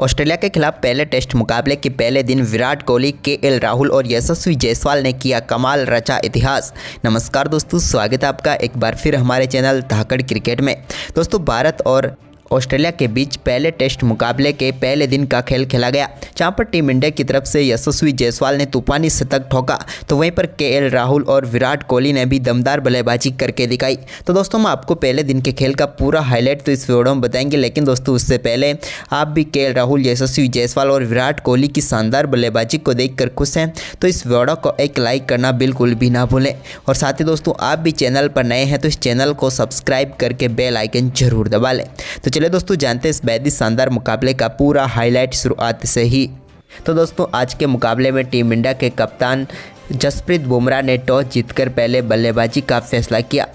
Australia के खिलाफ पहले टेस्ट मुकाबले के पहले दिन विराट कोहली, केएल राहुल और यशस्वी जायसवाल ने किया कमाल, रचा इतिहास। नमस्कार दोस्तों, स्वागत है आपका एक बार फिर हमारे चैनल धाकड़ क्रिकेट में। दोस्तों, भारत और ऑस्ट्रेलिया के बीच पहले टेस्ट मुकाबले के पहले दिन का खेल खेला गया, जहां पर टीम इंडिया की तरफ से यशस्वी जायसवाल ने तूफानी शतक ठोका, तो वहीं पर केएल राहुल और विराट कोहली ने भी दमदार बल्लेबाजी करके दिखाई। तो दोस्तों, हम आपको पहले दिन के खेल का पूरा हाईलाइट तो इस वीडियो में बताएंगे, लेकिन दोस्तों उससे पहले आप भी केएल राहुल, यशस्वी जायसवाल और विराट कोहली की शानदार बल्लेबाजी को देखकर खुश हैं तो इस वीडियो को एक लाइक करना बिल्कुल भी ना भूलें। और साथ ही दोस्तों, आप भी चैनल पर नए हैं तो इस चैनल को सब्सक्राइब करके बेल आइकन जरूर दबा लें। तो चलिए दोस्तों, जानते हैं इस बेहद शानदार मुकाबले का पूरा हाईलाइट शुरुआत से ही। तो दोस्तों, आज के मुकाबले में टीम इंडिया के कप्तान जसप्रीत बुमराह ने टॉस जीतकर पहले बल्लेबाजी का फैसला किया।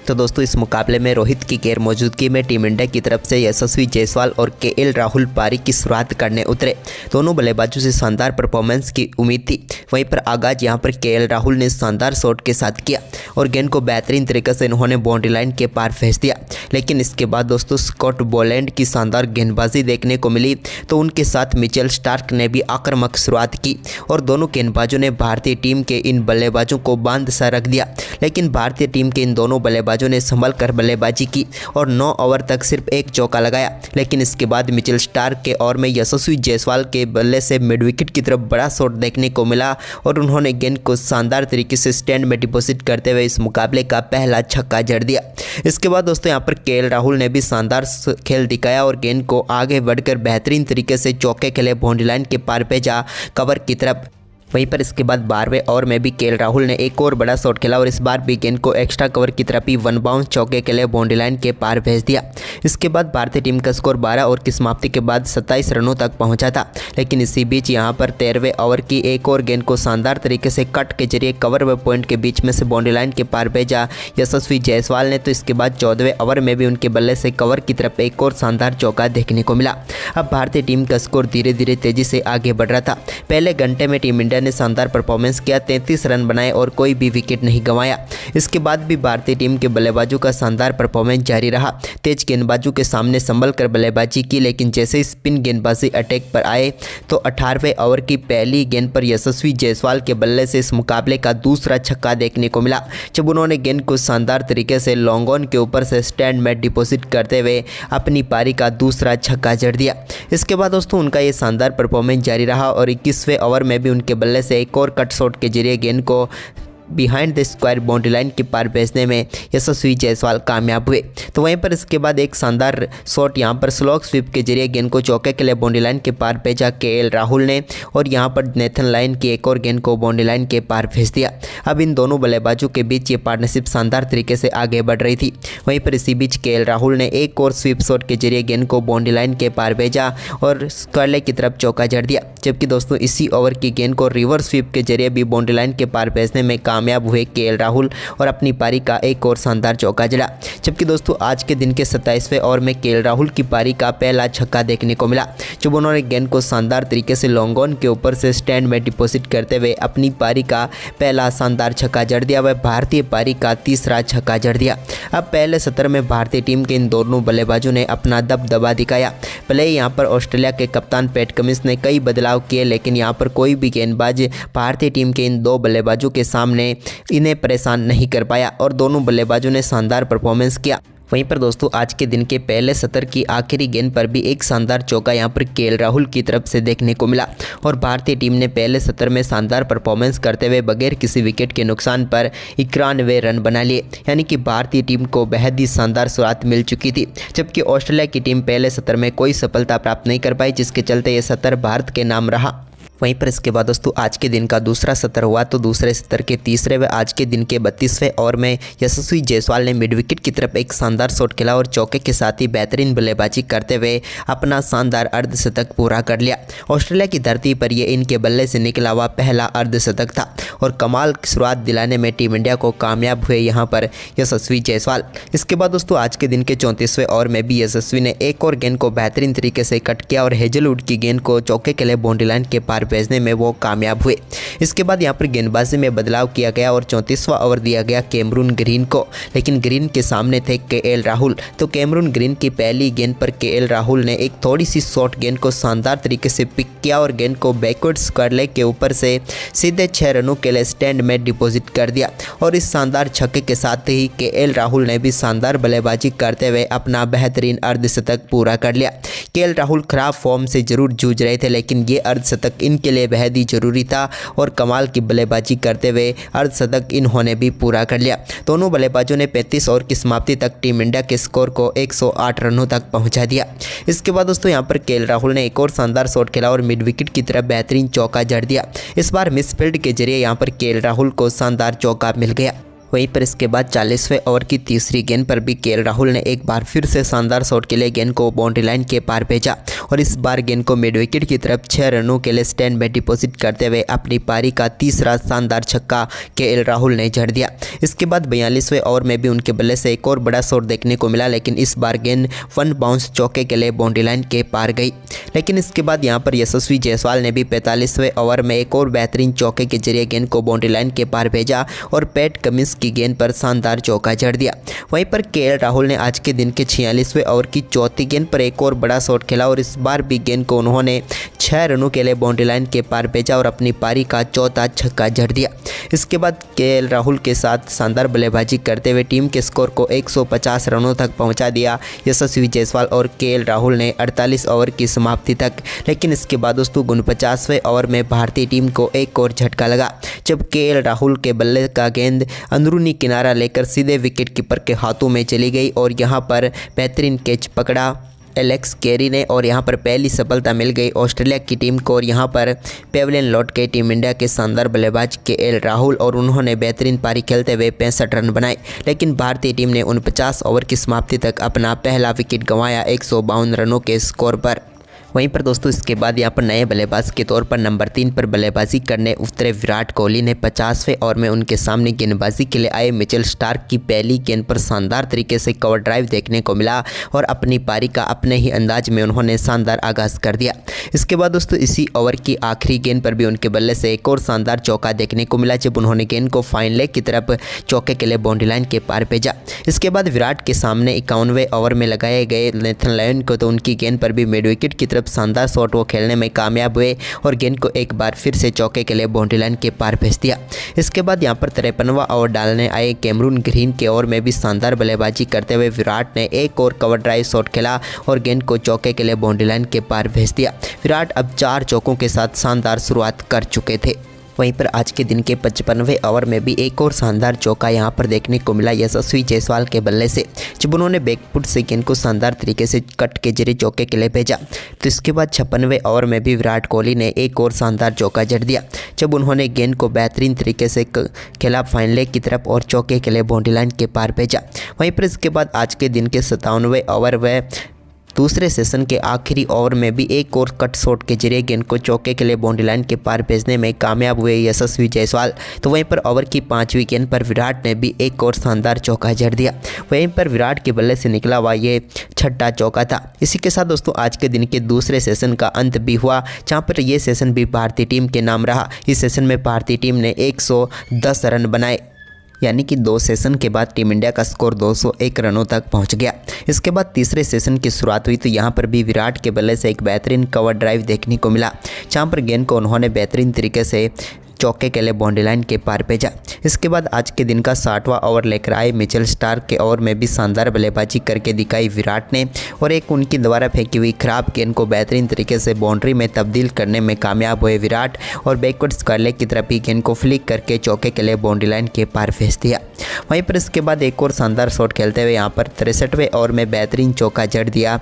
तो दोस्तों, इस मुकाबले में रोहित की गैर मौजूदगी में टीम इंडिया की तरफ से यशस्वी जायसवाल और केएल राहुल पारी की शुरुआत करने उतरे। दोनों बल्लेबाजों से शानदार परफॉर्मेंस की उम्मीद थी। वहीं पर आगाज यहां पर केएल राहुल ने शानदार शॉट के साथ किया और गेंद को बेहतरीन तरीके से इन्होंने बाउंड्री लाइन के पार भेज दिया। लेकिन इसके बाद दोस्तों, स्कॉट बोलैंड की शानदार गेंदबाजी देखने को मिली, तो उनके साथ मिचेल स्टार्क ने भी आक्रामक शुरुआत की और दोनों गेंदबाजों ने भारतीय टीम के इन बल्लेबाजों को बांध सा रख दिया। लेकिन भारतीय टीम के इन दोनों बल्लेबाजों ने संभल कर बल्लेबाजी की और 9 ओवर तक सिर्फ एक चौका लगाया। लेकिन इसके बाद मिचेल स्टार्क के ओवर में यशस्वी जायसवाल के बल्ले से मिड विकेट की तरफ बड़ा शॉट देखने को मिला और उन्होंने गेंद को शानदार तरीके से स्टैंड में डिपॉजिट करते हुए इस मुकाबले का पहला छक्का जड़ दिया। इसके बाद दोस्तों, यहाँ पर केएल राहुल ने भी शानदार खेल दिखाया और गेंद को आगे बढ़कर बेहतरीन तरीके से चौके खेले, बाउंड्री लाइन के पार भेजा कवर की तरफ। वहीं पर इसके बाद 12वें ओवर में भी केएल राहुल ने एक और बड़ा शॉट खेला और इस बार भी गेंद को एक्स्ट्रा कवर की तरफ ही वन बाउंस चौके के लिए बाउंड्री लाइन के पार भेज दिया। इसके बाद भारतीय टीम का स्कोर 12 ओवर की समाप्ति के बाद 27 रनों तक पहुंचा था। लेकिन इसी बीच यहां पर 13वें ओवर की एक और गेंद को शानदार तरीके से कट के जरिए कवर व पॉइंट के बीच में से बाउंड्री लाइन के पार भेजा यशस्वी जायसवाल ने। तो इसके बाद 14वें ओवर में भी उनके बल्ले से कवर की तरफ एक और शानदार चौका देखने को मिला। अब भारतीय टीम का स्कोर धीरे धीरे तेजी से आगे बढ़ रहा था। पहले घंटे में टीम इंडिया ने शानदार परफॉर्मेंस किया, 33 रन बनाए और कोई भी विकेट नहीं गंवाया। इसके बाद भी भारतीय टीम के बल्लेबाजों का शानदार परफॉर्मेंस जारी रहा। तेज गेंदबाजों के सामने संभल कर बल्लेबाजी की, लेकिन जैसे ही स्पिन गेंदबाजी अटैक पर आए तो 18वें ओवर की पहली गेंद पर यशस्वी जायसवाल के बल्ले से इस मुकाबले का दूसरा छक्का देखने को मिला, जब उन्होंने गेंद को शानदार तरीके से लॉन्ग ऑन के ऊपर से स्टैंड में डिपॉजिट करते हुए अपनी पारी का दूसरा छक्का जड़ दिया। इसके बाद दोस्तों, उनका ये शानदार परफॉर्मेंस जारी रहा और 21वें ओवर में भी उनके बल्ले से एक और कट शॉट के जरिए गेंद को behind the square boundary line के पार भेजने में यशस्वी जायसवाल कामयाब हुए। तो वहीं पर इसके बाद एक शानदार शॉट यहां पर स्लॉग स्वीप के जरिए गेंद को चौके के लिए बाउंड्री लाइन के पार भेजा केएल राहुल ने और यहां पर नेथन लाइन की एक और गेंद को बाउंड्री लाइन के पार भेज दिया। अब इन दोनों बल्लेबाजों के बीच ये पार्टनरशिप शानदार तरीके से आगे बढ़ रही थी। वहीं पर इसी बीच केएल राहुल ने एक और स्वीप शॉट के जरिए गेंद को बाउंड्री लाइन के पार भेजा और स्क्वायर की तरफ चौका जड़ दिया। जबकि दोस्तों, इसी ओवर की गेंद को रिवर्स स्वीप के जरिए भी बाउंड्री लाइन के पार भेजने में कामयाब हुए केएल राहुल और अपनी पारी का एक और शानदार चौका जड़ा। जबकि दोस्तों, आज के दिन के 27वें ओवर में केएल राहुल की पारी का पहला छक्का देखने को मिला, जब उन्होंने गेंद को शानदार तरीके से लॉन्ग ऑन के ऊपर से स्टैंड में डिपॉजिट करते हुए अपनी पारी का पहला शानदार छक्का जड़ दिया। वह भारतीय पारी का तीसरा छक्का जड़ दिया। अब पहले सत्र में भारतीय टीम के इन दोनों बल्लेबाजों ने अपना दबदबा दिखाया। भले ही यहाँ पर ऑस्ट्रेलिया के कप्तान पैट कमिंस ने कई बदलाव किए, लेकिन यहाँ पर कोई भी गेंदबाज भारतीय टीम के इन दो बल्लेबाजों के सामने इन्हें परेशान नहीं कर पाया और दोनों बल्लेबाजों ने शानदार परफॉर्मेंस किया। वहीं पर दोस्तों, आज के दिन के पहले सत्र की आखिरी गेंद पर भी एक शानदार चौका यहां पर केएल राहुल की तरफ से देखने को मिला और भारतीय टीम ने पहले सत्र में शानदार परफॉर्मेंस करते हुए बगैर किसी विकेट के नुकसान पर 91 रन बना लिए, यानी कि भारतीय टीम को बेहद ही शानदार शुरुआत मिल चुकी थी। जबकि ऑस्ट्रेलिया की टीम पहले सत्र में कोई सफलता प्राप्त नहीं कर पाई, जिसके चलते ये सत्र भारत के नाम रहा। वहीं पर इसके बाद दोस्तों, आज के दिन का दूसरा सत्र हुआ, तो दूसरे सत्र के तीसरे व आज के दिन के 32वें ओवर में यशस्वी जायसवाल ने मिड विकेट की तरफ एक शानदार शॉट खेला और चौके के साथ ही बेहतरीन बल्लेबाजी करते हुए अपना शानदार अर्धशतक पूरा कर लिया। ऑस्ट्रेलिया की धरती पर यह इनके बल्ले से निकला हुआ पहला अर्धशतक था और कमाल शुरुआत दिलाने में टीम इंडिया को कामयाब हुए यहाँ पर यशस्वी जायसवाल। इसके बाद दोस्तों, आज के दिन के 34वें ओवर में भी यशस्वी ने एक और गेंद को बेहतरीन तरीके से कट किया और हेजलवुड की गेंद को चौके के लिए बाउंड्री लाइन के पार भेजने में वो कामयाब हुए। इसके बाद यहाँ पर गेंदबाजी में बदलाव किया गया और 34वां ओवर दिया गया कैमरून ग्रीन को, लेकिन ग्रीन के सामने थे केएल राहुल। तो कैमरून ग्रीन की पहली गेंद पर केएल राहुल ने एक थोड़ी सी शॉर्ट गेंद को शानदार तरीके से पिक किया और गेंद को बैकवर्ड स्क्वायर लेग के ऊपर से सीधे 6 रनों के लिए स्टैंड में डिपॉजिट कर दिया। और इस शानदार छक्के के साथ ही केएल राहुल ने भी शानदार बल्लेबाजी करते हुए अपना बेहतरीन अर्धशतक पूरा कर लिया। केएल राहुल खराब फॉर्म से जरूर जूझ रहे थे, लेकिन ये अर्धशतक इनके लिए बेहद ही जरूरी था और कमाल की बल्लेबाजी करते हुए अर्धशतक इन्होंने भी पूरा कर लिया। दोनों बल्लेबाजों ने 35 ओवर की समाप्ति तक टीम इंडिया के स्कोर को 108 रनों तक पहुंचा दिया। इसके बाद दोस्तों यहाँ पर केएल राहुल ने एक और शानदार शॉट खेला और मिड विकेट की तरफ बेहतरीन चौका जड़ दिया। इस बार मिसफील्ड के जरिए यहाँ पर केएल राहुल को शानदार चौका मिल गया। वहीं पर इसके बाद 40वें ओवर की तीसरी गेंद पर भी केएल राहुल ने एक बार फिर से शानदार शॉट के लिए गेंद को बाउंड्री लाइन के पार भेजा और इस बार गेंद को मिड विकेट की तरफ 6 रनों के लिए स्टैंड में डिपॉजिट करते हुए अपनी पारी का तीसरा शानदार छक्का केएल राहुल ने जड़ दिया। इसके बाद 42वें ओवर में भी उनके बल्ले से एक और बड़ा शॉट देखने को मिला, लेकिन इस बार गेंद वन बाउंस चौके के लिए बाउंड्री लाइन के पार गई। लेकिन इसके बाद यहाँ पर यशस्वी जायसवाल ने भी 45वें ओवर में एक और बेहतरीन चौके के जरिए गेंद को बाउंड्री लाइन के पार भेजा और पैट कमिंस की गेंद पर शानदार चौका जड़ दिया। वहीं पर केएल राहुल ने आज के दिन के 46वें ओवर की चौथी गेंद पर एक और बड़ा शॉट खेला और इस बार भी गेंद को उन्होंने 6 रनों के लिए बाउंड्री लाइन के पार भेजा और अपनी पारी का चौथा छक्का जड़ दिया। इसके बाद केएल राहुल के साथ शानदार बल्लेबाजी करते हुए टीम के स्कोर को 150 रनों तक पहुंचा दिया यशस्वी जायसवाल और केएल राहुल ने 48 ओवर की समाप्ति तक। लेकिन इसके बाद दोस्तों 49वें ओवर में भारतीय टीम को एक और झटका लगा, जब केएल राहुल के बल्ले का गेंद अंदरूनी किनारा लेकर सीधे विकेट कीपर के हाथों में चली गई और यहां पर बेहतरीन कैच पकड़ा एलेक्स कैरी ने और यहां पर पहली सफलता मिल गई ऑस्ट्रेलिया की टीम को। और यहां पर पेवेलियन लौट के टीम इंडिया के शानदार बल्लेबाज केएल राहुल और उन्होंने बेहतरीन पारी खेलते हुए 65 रन बनाए, लेकिन भारतीय टीम ने 49 ओवर की समाप्ति तक अपना पहला विकेट गंवाया 152 रनों के स्कोर पर। वहीं पर दोस्तों इसके बाद यहाँ पर नए बल्लेबाज के तौर पर नंबर 3 पर बल्लेबाजी करने उतरे विराट कोहली ने 50वें ओवर में उनके सामने गेंदबाजी के लिए आए मिचेल स्टार्क की पहली गेंद पर शानदार तरीके से कवर ड्राइव देखने को मिला और अपनी पारी का अपने ही अंदाज में उन्होंने शानदार आगाज़ कर दिया। इसके बाद दोस्तों इसी ओवर की आखिरी गेंद पर भी उनके बल्ले से एक और शानदार चौका देखने को मिला, जब उन्होंने गेंद को फाइन लेग की तरफ चौके के लिए बाउंड्री लाइन के पार भेजा। इसके बाद विराट के सामने 51वें ओवर में लगाए गए नेथन लायन को तो उनकी गेंद पर भी मिड विकेट की तरफ शानदार शॉट वो खेलने में कामयाब हुए और गेंद को एक बार फिर से चौके के लिए बाउंड्री लाइन के पार भेज दिया। इसके बाद यहां पर 53वां ओवर डालने आए कैमरून ग्रीन के ओवर में भी शानदार बल्लेबाजी करते हुए विराट ने एक और कवर ड्राइव शॉट खेला और गेंद को चौके के लिए बाउंड्री लाइन के पार भेज दिया। विराट अब 4 चौकों के साथ शानदार शुरुआत कर चुके थे। वहीं पर आज के दिन के 55वें ओवर में भी एक और शानदार चौका यहां पर देखने को मिला यशस्वी जायसवाल के बल्ले से, जब उन्होंने बैकफुट से गेंद को शानदार तरीके से कट के जरिए चौके के लिए भेजा। तो इसके बाद 56वें ओवर में भी विराट कोहली ने एक और शानदार चौका जड़ दिया, जब उन्होंने गेंद को बेहतरीन तरीके से खेला फाइन लेग की तरफ और चौके के लिए बाउंड्री लाइन के पार भेजा। वहीं पर इसके बाद आज के दिन के 57वें ओवर व दूसरे सेशन के आखिरी ओवर में भी एक और कट शॉट के जरिए गेंद को चौके के लिए बाउंड्री लाइन के पार भेजने में कामयाब हुए यशस्वी जायसवाल। तो वहीं पर ओवर की 5वीं गेंद पर विराट ने भी एक और शानदार चौका जड़ दिया। वहीं पर विराट के बल्ले से निकला हुआ ये 6ठा चौका था। इसी के साथ दोस्तों आज के दिन के दूसरे सेशन का अंत भी हुआ, जहाँ पर यह सेशन भी भारतीय टीम के नाम रहा। इस सेशन में भारतीय टीम ने 110 रन बनाए, यानी कि 2 सेशन के बाद टीम इंडिया का स्कोर 201 रनों तक पहुंच गया। इसके बाद तीसरे सेशन की शुरुआत हुई, तो यहां पर भी विराट के बल्ले से एक बेहतरीन कवर ड्राइव देखने को मिला, जहां पर गेंद को उन्होंने बेहतरीन तरीके से चौके के लिए बाउंड्री लाइन के पार भेजा। इसके बाद आज के दिन का 60वां ओवर लेकर आए मिचेल स्टार्क के ओवर में भी शानदार बल्लेबाजी करके दिखाई विराट ने और एक उनकी द्वारा फेंकी हुई खराब गेंद को बेहतरीन तरीके से बाउंड्री में तब्दील करने में कामयाब हुए विराट और बैकवर्ड स्क्वायर लेग की तरफ ही गेंद को फ्लिक करके चौके के लिए बाउंड्री लाइन के पार भेज दिया। वहीं पर इसके बाद एक और शानदार शॉट खेलते हुए यहाँ पर 63वें ओवर में बेहतरीन चौका जड़ दिया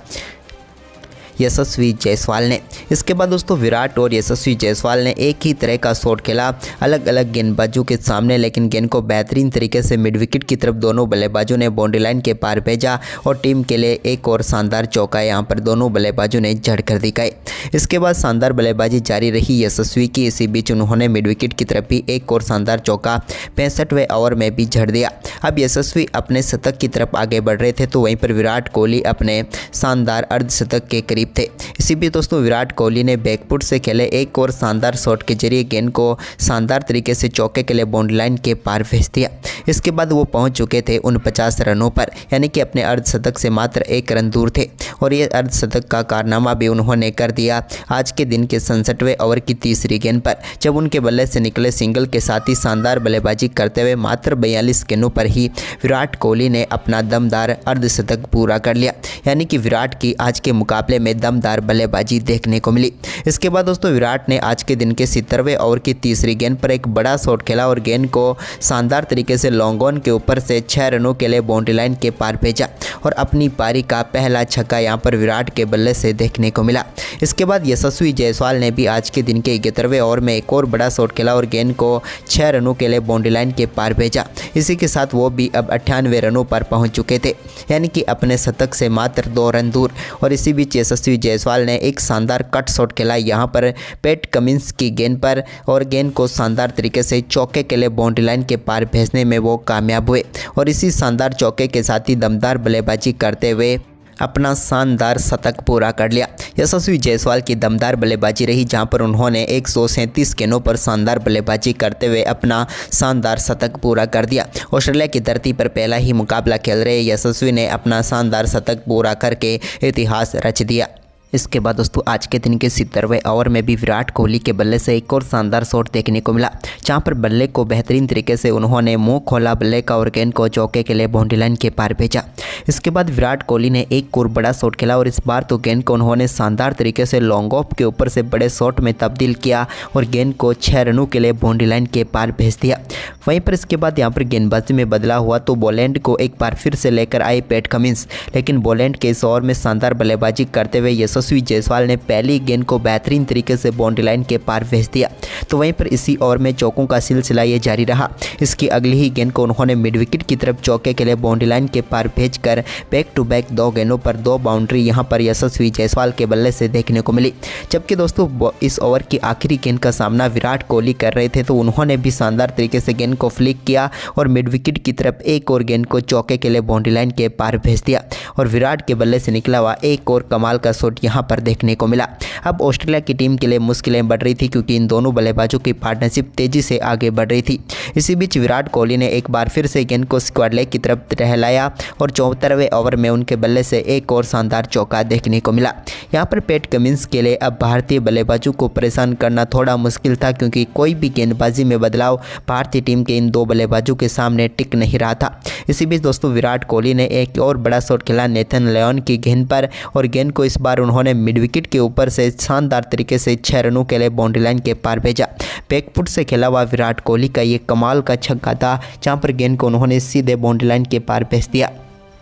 यशस्वी जायसवाल ने। इसके बाद दोस्तों विराट और यशस्वी जायसवाल ने एक ही तरह का शॉट खेला अलग अलग गेंदबाजों के सामने, लेकिन गेंद को बेहतरीन तरीके से मिड विकेट की तरफ दोनों बल्लेबाजों ने बाउंड्री लाइन के पार भेजा और टीम के लिए एक और शानदार चौका यहां पर दोनों बल्लेबाजों ने जड़ कर दिखाए। इसके बाद शानदार बल्लेबाजी जारी रही यशस्वी की। इसी बीच उन्होंने मिड विकेट की तरफ भी एक और शानदार चौका 65वें ओवर में भी जड़ दिया। अब यशस्वी अपने शतक की तरफ आगे बढ़ रहे थे, तो वहीं पर विराट कोहली अपने शानदार अर्धशतक के करीब करीब थे। इसी बीच दोस्तों विराट कोहली ने बैकफुट से खेले एक और शानदार शॉट के जरिए गेंद को शानदार तरीके से चौके के लिए बाउंड्री लाइन के पार भेज दिया। इसके बाद वो पहुंच चुके थे 49 रनों पर, यानी कि अपने अर्धशतक से मात्र 1 रन दूर थे और ये अर्धशतक का कारनामा भी उन्होंने कर दिया आज के दिन के 67वें ओवर की तीसरी गेंद पर, जब उनके बल्ले से निकले सिंगल के साथ ही शानदार बल्लेबाजी करते हुए मात्र 42 गेंदों पर ही विराट कोहली ने अपना दमदार अर्धशतक पूरा कर लिया। यानी कि विराट की आज के मुकाबले में दमदार बल्लेबाजी देखने को मिली। इसके बाद दोस्तों विराट ने आज के दिन के 70वें ओवर की तीसरी गेंद पर एक बड़ा शॉट खेला और गेंद को शानदार तरीके से लॉन्ग ऑन के ऊपर से 6 रनों के लिए बाउंड्री लाइन के पार भेजा और अपनी पारी का पहला छक्का यहां पर विराट के बल्ले से देखने को मिला। इसके बाद यशस्वी जायसवाल ने भी आज के दिन के 71वें ओवर में एक और बड़ा शॉट खेला और गेंद को 6 रनों के लिए बाउंड्री लाइन के पार भेजा। इसी के साथ वो भी अब 98 रनों पर पहुंच चुके थे, यानी कि अपने शतक से मात्र 2 रन दूर। और इसी बीच यशस्वी जायसवाल ने एक शानदार कट शॉट खेला यहाँ पर पैट कमिंस की गेंद पर और गेंद को शानदार तरीके से चौके के लिए बाउंड्री लाइन के पार भेजने में वो कामयाब हुए और इसी शानदार चौके के साथ ही दमदार बल्लेबाजी करते हुए अपना शानदार शतक पूरा कर लिया। यशस्वी जायसवाल की दमदार बल्लेबाजी रही, जहां पर उन्होंने 137 गेंदों पर शानदार बल्लेबाजी करते हुए अपना शानदार शतक पूरा कर दिया। ऑस्ट्रेलिया की धरती पर पहला ही मुकाबला खेल रहे यशस्वी ने अपना शानदार शतक पूरा करके इतिहास रच दिया। इसके बाद दोस्तों आज के दिन के 70वें ओवर में भी विराट कोहली के बल्ले से एक और शानदार शॉट देखने को मिला, जहां पर बल्ले को बेहतरीन तरीके से उन्होंने मुंह खोला बल्ले का और गेंद को चौके के लिए बाउंड्री लाइन के पार भेजा। इसके बाद विराट कोहली ने एक और बड़ा शॉट खेला और इस बार तो गेंद को उन्होंने शानदार तरीके से लॉन्ग ऑफ के ऊपर से बड़े शॉट में तब्दील किया और गेंद को 6 रनों के लिए बाउंड्री लाइन के पार भेज दिया। वहीं पर इसके बाद यहाँ पर गेंदबाजी में बदला हुआ तो बॉलैंड को एक बार फिर से लेकर आए पैट कमिंस, लेकिन बॉलैंड के इस ओवर में शानदार बल्लेबाजी करते हुए यशस्वी जायसवाल ने पहली गेंद को बेहतरीन तरीके से बाउंड्री लाइन के पार भेज दिया। तो वहीं पर इसी ओवर में चौकों का सिलसिला ये जारी रहा। इसकी अगली ही गेंद को उन्होंने मिड विकेट की तरफ चौके के लिए बाउंड्री लाइन के पार भेजकर बैक टू बैक 2 गेंदों पर 2 बाउंड्री यहां पर यशस्वी जायसवाल के बल्ले से देखने को मिली। जबकि दोस्तों इस ओवर की आखिरी गेंद का सामना विराट कोहली कर रहे थे, तो उन्होंने भी शानदार तरीके से गेंद को फ्लिक किया और मिड विकेट की तरफ एक और गेंद को चौके के लिए बाउंड्री लाइन के पार भेज दिया और विराट के बल्ले से निकला हुआ एक और कमाल का शॉट यहां पर देखने को मिला। अब ऑस्ट्रेलिया की टीम के लिए मुश्किलें बढ़ रही थी, क्योंकि इन दोनों बल्लेबाजों की पार्टनरशिप तेजी से आगे बढ़ रही थी। इसी बीच विराट कोहली ने एक बार फिर से गेंद को स्क्वायर लेग की तरफ टहलाया और 74वें ओवर में उनके बल्ले से एक और शानदार चौका देखने को मिला। यहां पर पैट कमिंस के लिए अब भारतीय बल्लेबाजों को परेशान करना थोड़ा मुश्किल था, क्योंकि कोई भी गेंदबाजी में बदलाव भारतीय टीम के इन 2 बल्लेबाजों के सामने टिक नहीं रहा था। इसी बीच दोस्तों विराट कोहली ने एक और बड़ा शॉट खेला नेथन लियोन की गेंद पर और गेंद को इस बार उन्होंने मिड विकेट के ऊपर से शानदार तरीके से 6 रनों के लिए बाउंड्री लाइन के पार भेजा। बैकफुट से खेला हुआ विराट कोहली का ये कमाल का छक्का था, जहां पर गेंद को उन्होंने सीधे बाउंड्री लाइन के पार भेज दिया।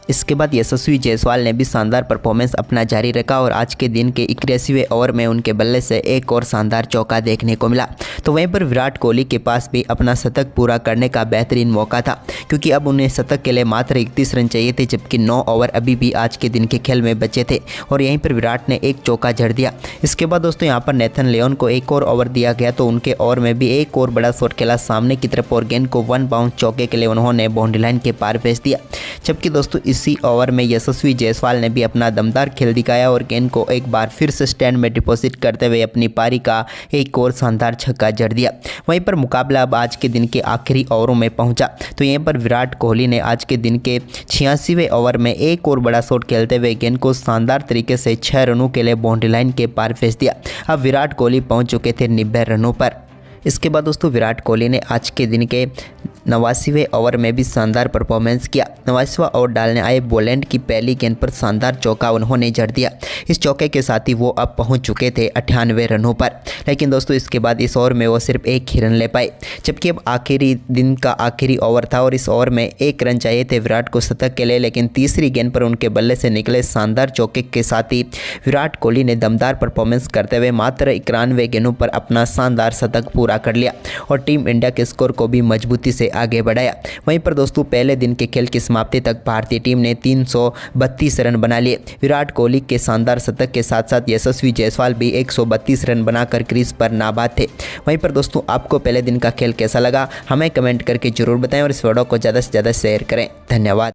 इसके बाद यशस्वी जायसवाल ने भी शानदार परफॉर्मेंस अपना जारी रखा और आज के दिन के 81वें ओवर में उनके बल्ले से एक और शानदार चौका देखने को मिला। तो वहीं पर विराट कोहली के पास भी अपना शतक पूरा करने का बेहतरीन मौका था, क्योंकि अब उन्हें शतक के लिए मात्र 31 रन चाहिए थे, जबकि 9 ओवर अभी भी आज के दिन के खेल में बचे थे और यहीं पर विराट ने एक चौका जड़ दिया। इसके बाद दोस्तों यहाँ पर नेथन लियोन को एक और ओवर दिया गया, तो उनके ओवर में भी एक और बड़ा शॉट खेला सामने की तरफ और गेंद को 1 बाउंस चौके के लिए उन्होंने बाउंड्री लाइन के पार भेज दिया। जबकि दोस्तों इसी ओवर में यशस्वी जायसवाल ने भी अपना दमदार खेल दिखाया और गेंद को एक बार फिर से स्टैंड में डिपॉजिट करते हुए अपनी पारी का एक और शानदार छक्का जड़ दिया। वहीं पर मुकाबला अब आज के दिन के आखिरी ओवरों में पहुंचा, तो यहीं पर विराट कोहली ने आज के दिन के 86वें ओवर में एक और बड़ा शॉट खेलते हुए गेंद को शानदार तरीके से 6 रनों के लिए बाउंड्री लाइन के पार भेज दिया। अब विराट कोहली पहुंच चुके थे 90 रनों पर। इसके बाद दोस्तों विराट कोहली ने आज के दिन के 89वें ओवर में भी शानदार परफॉर्मेंस किया। 89वां ओवर डालने आए बॉलैंड की पहली गेंद पर शानदार चौका उन्होंने जड़ दिया। इस चौके के साथ ही वो अब पहुंच चुके थे 98 रनों पर, लेकिन दोस्तों इसके बाद इस ओवर में वो सिर्फ 1 ही रन ले पाए, जबकि अब आखिरी दिन का आखिरी ओवर था और इस ओवर में 1 रन चाहिए थे विराट को शतक के लिए, लेकिन तीसरी गेंद पर उनके बल्ले से निकले शानदार चौके के साथ ही विराट कोहली ने दमदार परफॉर्मेंस करते हुए मात्र 91 गेंदों पर अपना शानदार शतक पूरा कर लिया और टीम इंडिया के स्कोर को भी मजबूती से आगे बढ़ाया। वहीं पर दोस्तों पहले दिन के खेल की समाप्ति तक भारतीय टीम ने 332 रन बना लिए। विराट कोहली के शानदार शतक के साथ साथ यशस्वी जायसवाल भी 132 रन बनाकर क्रीज पर नाबाद थे। वहीं पर दोस्तों आपको पहले दिन का खेल कैसा लगा हमें कमेंट करके जरूर बताएं और इस वीडियो को ज़्यादा से ज़्यादा शेयर करें। धन्यवाद।